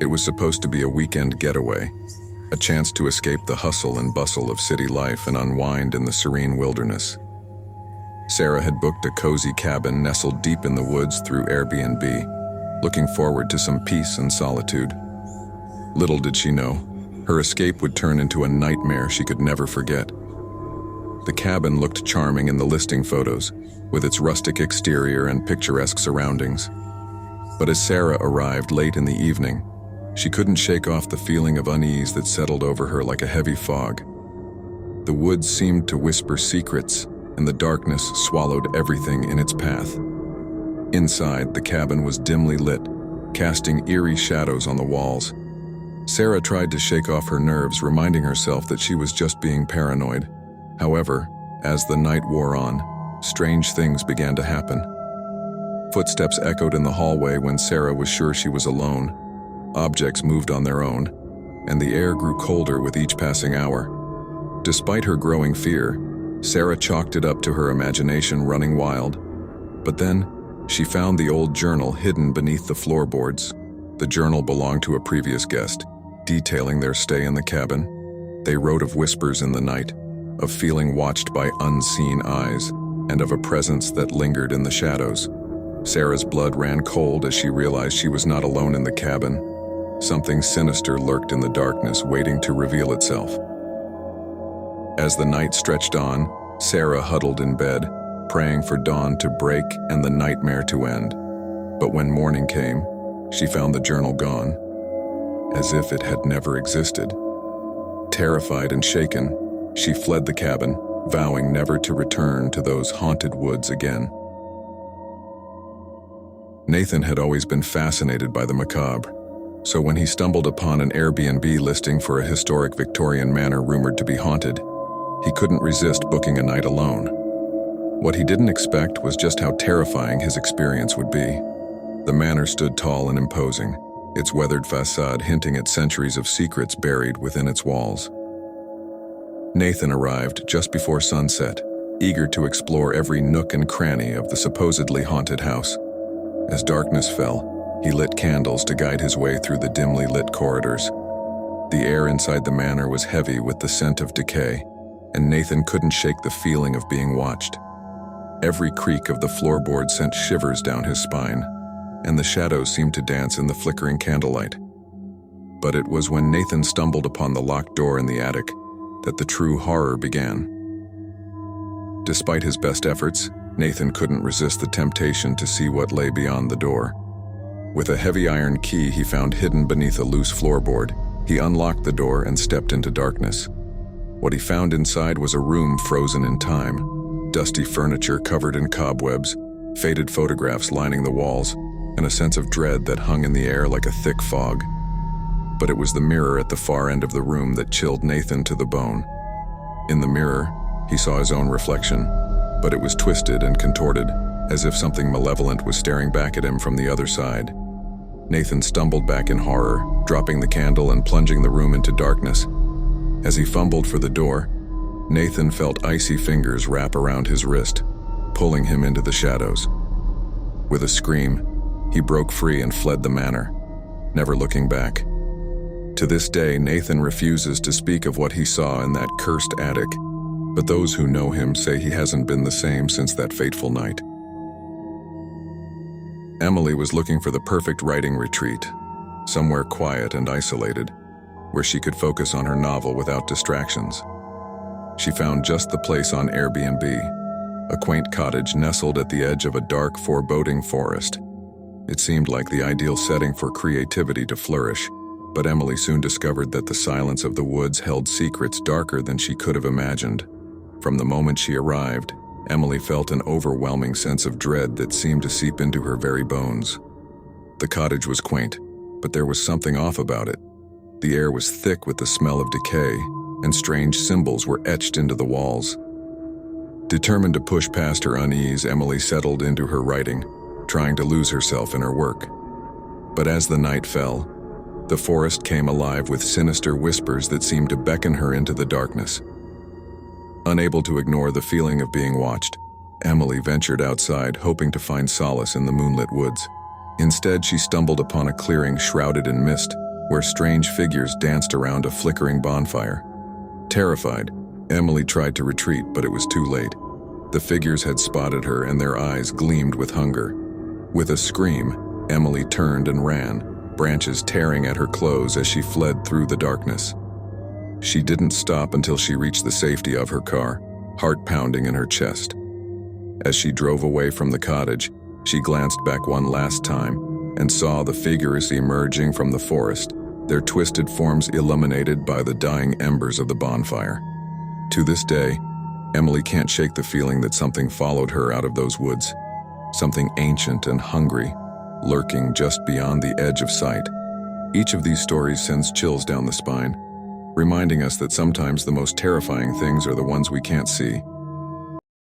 It was supposed to be a weekend getaway, a chance to escape the hustle and bustle of city life and unwind in the serene wilderness. Sarah had booked a cozy cabin nestled deep in the woods through Airbnb, looking forward to some peace and solitude. Little did she know, her escape would turn into a nightmare she could never forget. The cabin looked charming in the listing photos, with its rustic exterior and picturesque surroundings. But as Sarah arrived late in the evening, she couldn't shake off the feeling of unease that settled over her like a heavy fog. The woods seemed to whisper secrets, and the darkness swallowed everything in its path. Inside, the cabin was dimly lit, casting eerie shadows on the walls. Sarah tried to shake off her nerves, reminding herself that she was just being paranoid. However, as the night wore on, strange things began to happen. Footsteps echoed in the hallway when Sarah was sure she was alone. Objects moved on their own, and the air grew colder with each passing hour. Despite her growing fear, Sarah chalked it up to her imagination running wild. But then, she found the old journal hidden beneath the floorboards. The journal belonged to a previous guest, detailing their stay in the cabin. They wrote of whispers in the night, of feeling watched by unseen eyes, and of a presence that lingered in the shadows. Sarah's blood ran cold as she realized she was not alone in the cabin. Something sinister lurked in the darkness, waiting to reveal itself. As the night stretched on, Sarah huddled in bed, praying for dawn to break and the nightmare to end. But when morning came, she found the journal gone, as if it had never existed. Terrified and shaken, she fled the cabin, vowing never to return to those haunted woods again. Nathan had always been fascinated by the macabre, so when he stumbled upon an Airbnb listing for a historic Victorian manor rumored to be haunted, he couldn't resist booking a night alone. What he didn't expect was just how terrifying his experience would be. The manor stood tall and imposing, its weathered facade hinting at centuries of secrets buried within its walls. Nathan arrived just before sunset, eager to explore every nook and cranny of the supposedly haunted house. As darkness fell, he lit candles to guide his way through the dimly lit corridors. The air inside the manor was heavy with the scent of decay, and Nathan couldn't shake the feeling of being watched. Every creak of the floorboard sent shivers down his spine, and the shadows seemed to dance in the flickering candlelight. But it was when Nathan stumbled upon the locked door in the attic that the true horror began. Despite his best efforts, Nathan couldn't resist the temptation to see what lay beyond the door. With a heavy iron key he found hidden beneath a loose floorboard, he unlocked the door and stepped into darkness. What he found inside was a room frozen in time, dusty furniture covered in cobwebs, faded photographs lining the walls, and a sense of dread that hung in the air like a thick fog. But it was the mirror at the far end of the room that chilled Nathan to the bone. In the mirror, he saw his own reflection, but it was twisted and contorted, as if something malevolent was staring back at him from the other side. Nathan stumbled back in horror, dropping the candle and plunging the room into darkness. As he fumbled for the door, Nathan felt icy fingers wrap around his wrist, pulling him into the shadows. With a scream, he broke free and fled the manor, never looking back. To this day, Nathan refuses to speak of what he saw in that cursed attic, but those who know him say he hasn't been the same since that fateful night. Emily was looking for the perfect writing retreat, somewhere quiet and isolated, where she could focus on her novel without distractions. She found just the place on Airbnb, a quaint cottage nestled at the edge of a dark, foreboding forest. It seemed like the ideal setting for creativity to flourish, but Emily soon discovered that the silence of the woods held secrets darker than she could have imagined. From the moment she arrived, Emily felt an overwhelming sense of dread that seemed to seep into her very bones. The cottage was quaint, but there was something off about it. The air was thick with the smell of decay, and strange symbols were etched into the walls. Determined to push past her unease, Emily settled into her writing, trying to lose herself in her work. But as the night fell, the forest came alive with sinister whispers that seemed to beckon her into the darkness. Unable to ignore the feeling of being watched, Emily ventured outside, hoping to find solace in the moonlit woods. Instead, she stumbled upon a clearing shrouded in mist, where strange figures danced around a flickering bonfire. Terrified, Emily tried to retreat, but it was too late. The figures had spotted her and their eyes gleamed with hunger. With a scream, Emily turned and ran, branches tearing at her clothes as she fled through the darkness. She didn't stop until she reached the safety of her car, heart pounding in her chest. As she drove away from the cottage, she glanced back one last time and saw the figures emerging from the forest, their twisted forms illuminated by the dying embers of the bonfire. To this day, Emily can't shake the feeling that something followed her out of those woods, something ancient and hungry, lurking just beyond the edge of sight. Each of these stories sends chills down the spine, reminding us that sometimes the most terrifying things are the ones we can't see.